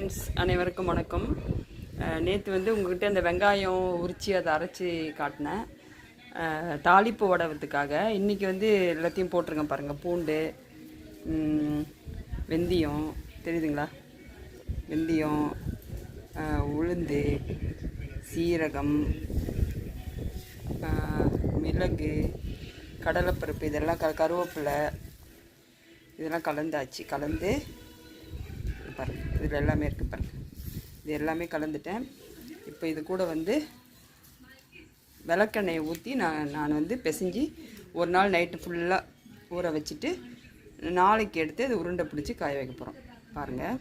Friends அனைவருக்கும் வணக்கம். நேற்று வந்து உங்கள்கிட்ட இந்த வெங்காயம் உரித்து அதை அரைச்சி காட்டினேன் தாளிப்பு வடவத்துக்காக. இன்றைக்கி வந்து எல்லாத்தையும் போட்டிருங்க பாருங்கள். பூண்டு, வெந்தயம் தெரியுதுங்களா, வெந்தயம், உளுந்து, சீரகம், மிளகு, கடலைப்பருப்பு, இதெல்லாம் கருவேப்பிலை இதெல்லாம் கலந்து பாருங்கள். இதில் எல்லாமே இருக்குது பாருங்கள். இது எல்லாமே கலந்துட்டேன். இப்போ இது கூட வந்து விளக்கெண்ணெயை ஊற்றி நான் வந்து பிசைஞ்சு ஒரு நாள் நைட்டு ஃபுல்லாக ஊற வச்சுட்டு நாளைக்கு எடுத்து அது உருண்டை பிடிச்சி காய வைக்க போகிறோம். பாருங்கள்.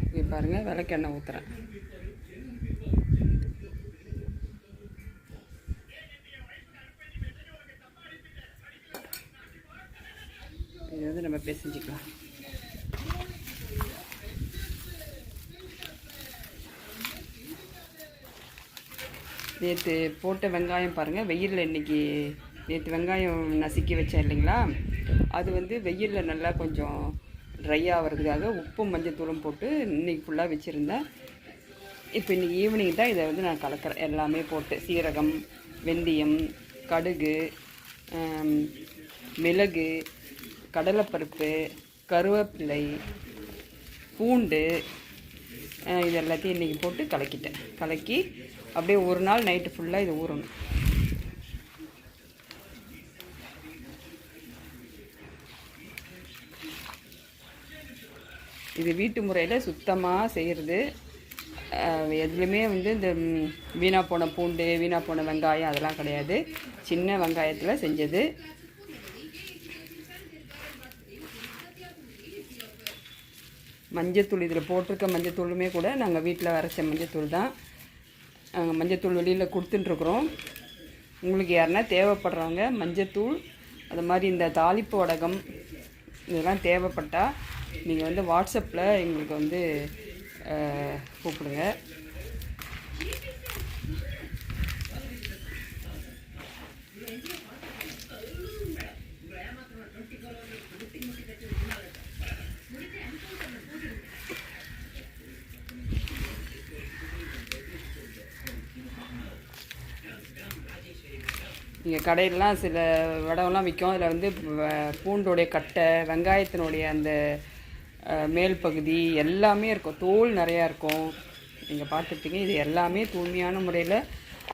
இங்கே பாருங்கள், விளக்கெண்ணெய் ஊற்றுறேன். இது வந்து நம்ம பிசைஞ்சிக்கலாம். நேற்று போட்ட வெங்காயம் பாருங்கள், வெயிலில் இன்றைக்கி நேற்று வெங்காயம் நசுக்கி வச்சேன் இல்லைங்களா, அது வந்து வெயிலில் நல்லா கொஞ்சம் ட்ரை ஆகிறதுக்காக உப்பும் மஞ்சத்தூளும் போட்டு இன்றைக்கி ஃபுல்லாக வச்சுருந்தேன். இப்போ இன்றைக்கி ஈவினிங் தான் இதை வந்து நான் கலக்கிறேன். எல்லாமே போட்டு சீரகம், வெந்தயம், கடுகு, மிளகு, கடலைப்பருப்பு, கருவேப்பிலை, பூண்டு இது எல்லாத்தையும் இன்றைக்கி போட்டு கலக்கி அப்படியே ஒரு நாள் நைட்டு ஃபுல்லாக இது ஊறணும். இது வீட்டு முறையில் சுத்தமாக செய்கிறது. எதுலையுமே வந்து இந்த வீணாக போன பூண்டு, வீணாக போன வெங்காயம் அதெல்லாம் கிடையாது. சின்ன வெங்காயத்தில் செஞ்சது. மஞ்சத்தூள் இதில் போட்டிருக்க மஞ்சத்தூளுமே கூட நாங்கள் வீட்டில் அரைச்ச மஞ்சத்தூள் தான். மஞ்சத்தூள் வெளியில் கொடுத்துட்டுருக்குறோம். உங்களுக்கு யாருன்னா தேவைப்படுறவங்க மஞ்சத்தூள் அது மாதிரி இந்த தாளிப்பு வடகம் இதெல்லாம் தேவைப்பட்டால் நீங்கள் வந்து வாட்ஸ்அப்பில் எங்களுக்கு வந்து கூப்பிடுங்க. இங்கே கடையிலலாம் சில வடம்லாம் விற்கும். அதில் வந்து பூண்டோடைய கட்டை, வெங்காயத்தினுடைய அந்த மேல் பகுதி எல்லாமே இருக்கும். தோல் நிறையா இருக்கும். நீங்கள் பார்த்துருப்பீங்க. இது எல்லாமே தூய்மையான முறையில்